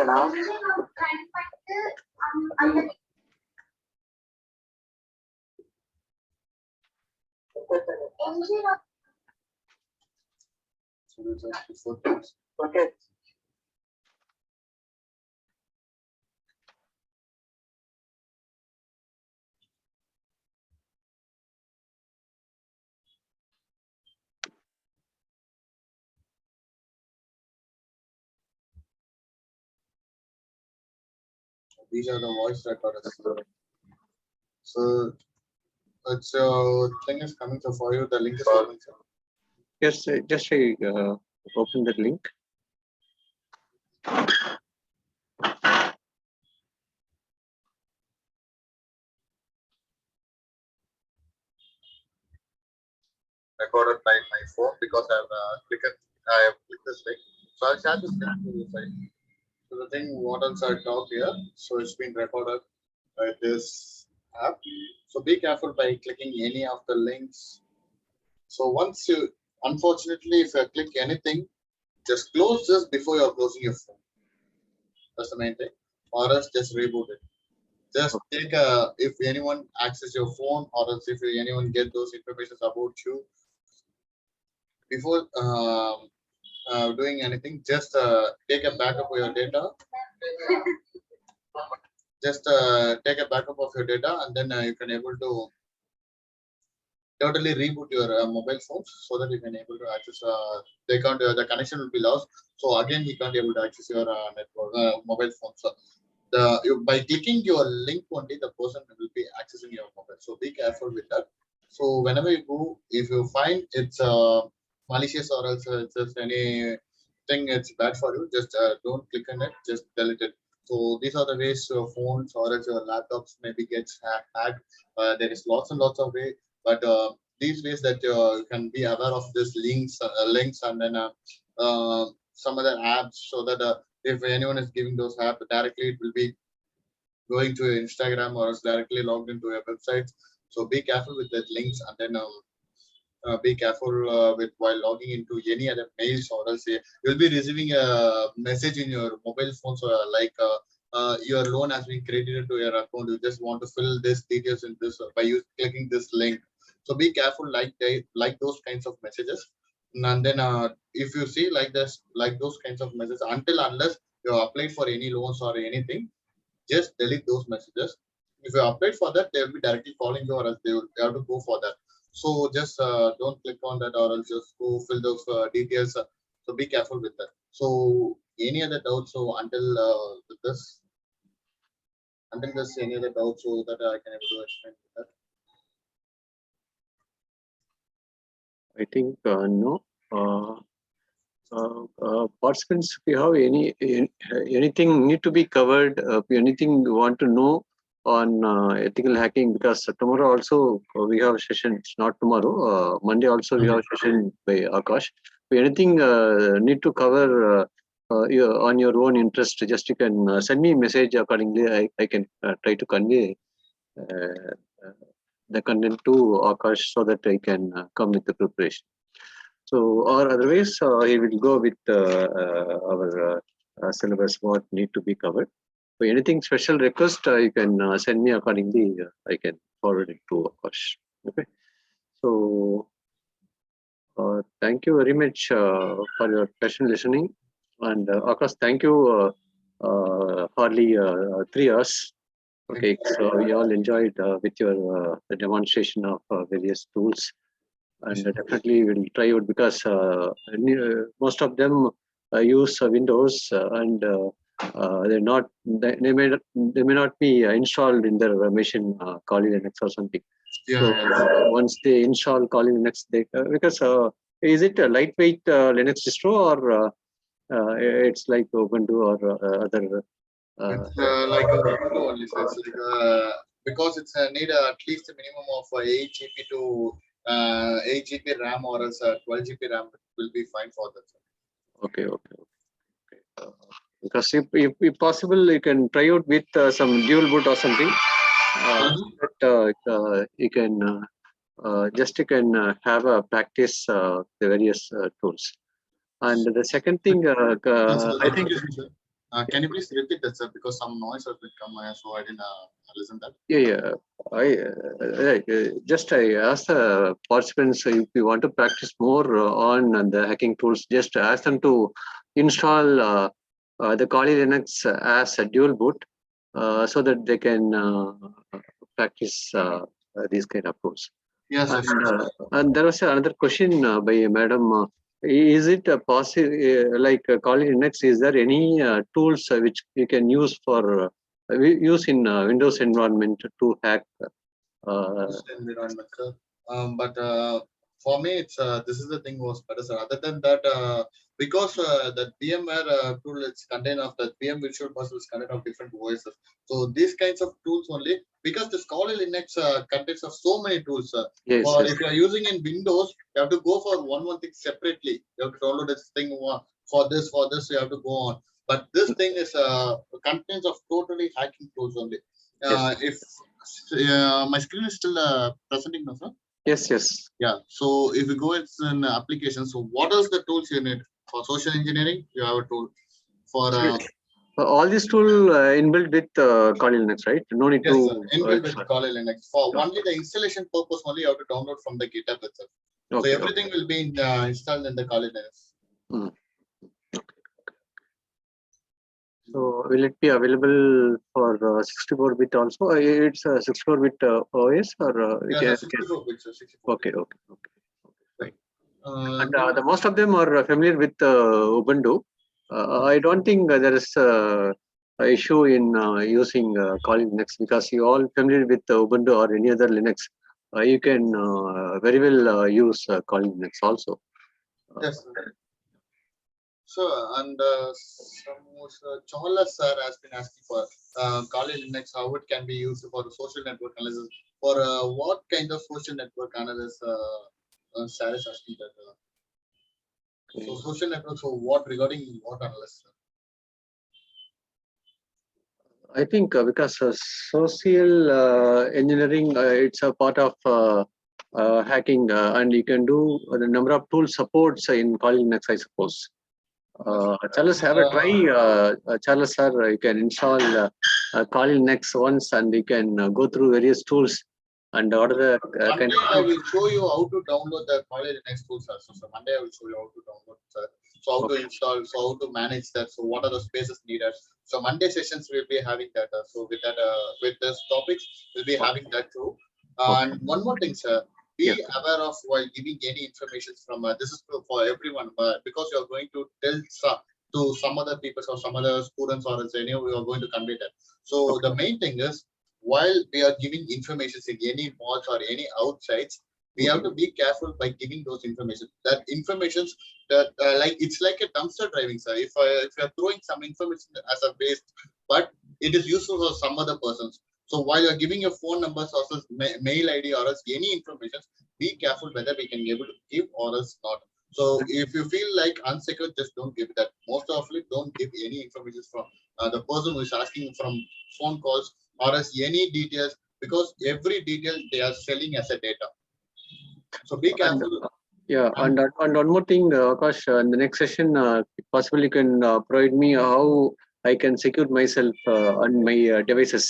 Now. So these are the four things. Okay. These are the voice recorders. So it's thing is coming. So for you, the link is coming. Sir. Yes, just I open the link. Recorded by my phone because I have clicked this link. So I'll share this link to you side. So the thing what else I talk here. So it's been recorded by this app. So be careful by clicking any of the links. So once you, unfortunately, if you click anything, just close this before you're closing your phone. That's the main thing. Or else just reboot it. Just take a, if anyone access your phone or else if anyone get those information about you before doing anything, just take a backup of your data. Just take a backup of your data and then you can able to totally reboot your mobile phones so that you can able to access they can't the connection will be lost, so again he can't able to access your network mobile phone. So by clicking your link only the person will be accessing your mobile, so be careful with that. So whenever you go, if you find it's malicious or else it's just anything it's bad for you, just don't click on it, just delete it. So these are the ways your phones or else your laptops maybe gets hacked. There is lots and lots of ways, but these ways that you can be aware of this links and then some other apps, so that if anyone is giving those apps directly, it will be going to your Instagram or else directly logged into your website. So be careful with that links, and then be careful with while logging into any other mails, or else you'll be receiving a message in your mobile phone. So like your loan has been credited to your account. You just want to fill this details in this by you clicking this link. So be careful like like those kinds of messages. And then if you see like this, like those kinds of messages, until unless you applied for any loans or anything, just delete those messages. If you applied for that, they will be directly calling you, or else they will they have to go for that. So just don't click on that, or else just go fill those details. So be careful with that. So any other doubts? So with this, until this, any other doubts so that I can able to explain that. I think no. Participants, if you have anything need to be covered, anything you want to know on ethical hacking, because tomorrow also we have a session. It's not tomorrow. Monday also we have a session by Akash. If anything need to cover on your own interest, just you can send me a message accordingly. I can try to convey the content to Akash so that I can come with the preparation. So, or otherwise, he will go with our syllabus, what need to be covered. So, anything special request, you can send me accordingly. I can forward it to Akash. Okay. So, thank you very much for your passion listening. And Akash, thank you. Hardly 3 hours. Okay, so we all enjoyed with your demonstration of various tools, and definitely we'll try out, because most of them use Windows, and they may not be installed in their machine, Kali Linux or something. Yeah, So once they install Kali Linux, they because is it a lightweight Linux distro, or it's like Ubuntu or other? It's like a Ubuntu only. So it's like because it's need at least a minimum of 8 GB to 8 GB RAM, or else 12 GB RAM will be fine for that. Okay. Because if possible, you can try out with some dual boot or something. You can you can have a practice the various tools. And the second thing, I think. Can you please repeat that, sir? Because some noise has been come, so I didn't listen that. Yeah. I asked the participants, if you want to practice more on the hacking tools, just ask them to install the Kali Linux as a dual boot, so that they can practice these kind of tools. Yes, and there was another question by Madam. Is it possible, like Kali Linux, is there any tools which you can use for use in Windows environment to hack? This environment, sir. But for me, it's this is the thing was better, sir. Other than that, because the VMware tool it's contain of the VM virtual bus is contain of different voices. So these kinds of tools only because the Sql Linux contains of so many tools. Yes, For yes, if you are using in Windows, you have to go for one thing separately. You have to download this thing for this you have to go on. But this thing is contains of totally hacking tools only. yes, If my screen is still presenting now, sir. yes, yes. Yeah. So if you go it's an application, so what is the tools you need for social engineering? You have a tool for See, all these tool inbuilt with Kali Linux, right? No need yes, to sir. Inbuilt with install. Kali Linux. For No. only the installation purpose, only you have to download from the GitHub itself. So Okay, okay. everything will be installed in the Kali Linux. Mm. So will it be available for 64-bit also? It's 64-bit OS or we Yeah, the can 64 bits, 64 okay, bits. okay, okay, fine. And Then the most of them are familiar with Ubuntu. I don't think there is a issue in using Kali Linux because you all familiar with Ubuntu or any other Linux. You can very well use Kali Linux also. yes, sir. So, and Chola sir has been asking for Kali Linux, how it can be used for the social network analysis. For what kind of social network analysis Sarah is asking that. So, social network, so what regarding what analysis? I think because social engineering, it's a part of hacking, and you can do the number of tool supports in Kali Linux, I suppose. Charles, have a try. Charles, sir, you can install Kali Linux once, and you can go through various tools. And what are the kind Monday, of I tools? will show you how to download the Kali Linux tools. So, Monday, I will show you how to download that. So, how to Okay, install, so how to manage that. So, what are the spaces needed? So, Monday sessions will be having that. So, with that, with this topics, we'll be okay, having that too. okay. And one more thing, sir, Yeah, be aware of while giving any information from this is for everyone because you're going to tell to some other people or some other students or any we are going to convey that. So, okay. the main thing is while we are giving information in any mods or any outsides, we have to Mhm. be careful by giving those information. That informations that like it's like a dumpster driving, sir. If you are throwing some information as a waste, but it is useful for some other persons. So while you're giving your phone numbers or else mail ID or else any information, be careful whether we can be able to give or else not. So if you feel like unsecured, just don't give that. Most of it, don't give any information from the person who is asking from phone calls or as any details because every detail they are selling as a data. So be And careful. yeah, And and one more thing, Akash, in the next session, possibly you can provide me how I can secure myself on my devices.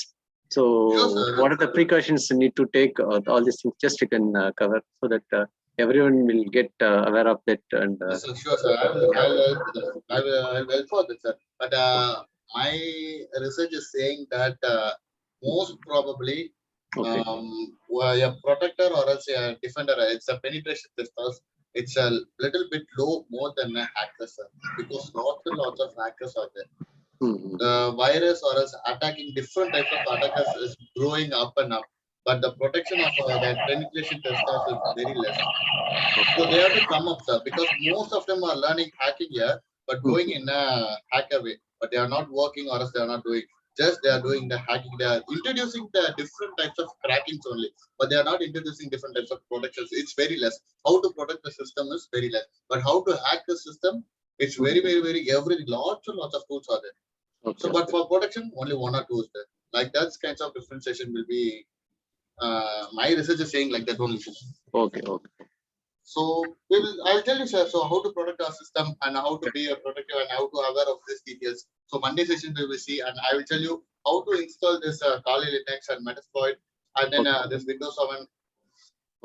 sure, So, sir. what are the precautions you need to take? All these things just you can cover so that everyone will get aware of that. And Yes, sir, sure, sir. yeah, I'll help with this. I'll help for this, sir. But my research is saying that most probably okay. well, a protector or else a defender, it's a penetration test. It's a little bit low more than a hacker, sir, because lots and lots of hackers are there. Mm-hmm. The virus or else attacking different types of attackers is growing up and up, but the protection of that penetration testers is very less. So they have to come up, sir, because most of them are learning hacking here, but going Mm-hmm. in a hacker way. But they are not working or else they are not doing. Just they are doing the hacking. They are introducing the different types of crackings only, but they are not introducing different types of protections. It's very less. How to protect the system is very less, but how to hack the system, it's very, Mm-hmm. very, very every lots and lots of tools are there. Okay, So, but okay, for protection, only one or two is there. Like that kinds of differentiation will be. My research is saying like that only. okay, okay. So we will, I'll tell you, sir, so how to protect our system and how to be a protective and how to aware of these details. So Monday session we will see, and I will tell you how to install this Kali Linux and Metasploit and then Okay, this Windows 7.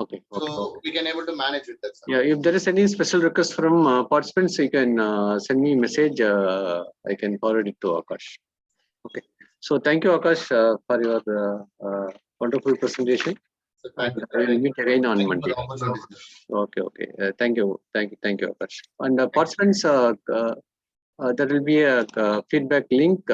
okay, okay, So okay. we can able to manage with that, sir. Yeah, if there is any special request from participants, you can send me a message. I can forward it to Akash. Okay. So thank you, Akash, for your wonderful presentation. So And thank you, sir. we'll meet again on Thank you for Monday. the opportunity, sir. Okay, okay. Thank you, Akash. And Thank you. participants, there will be a feedback link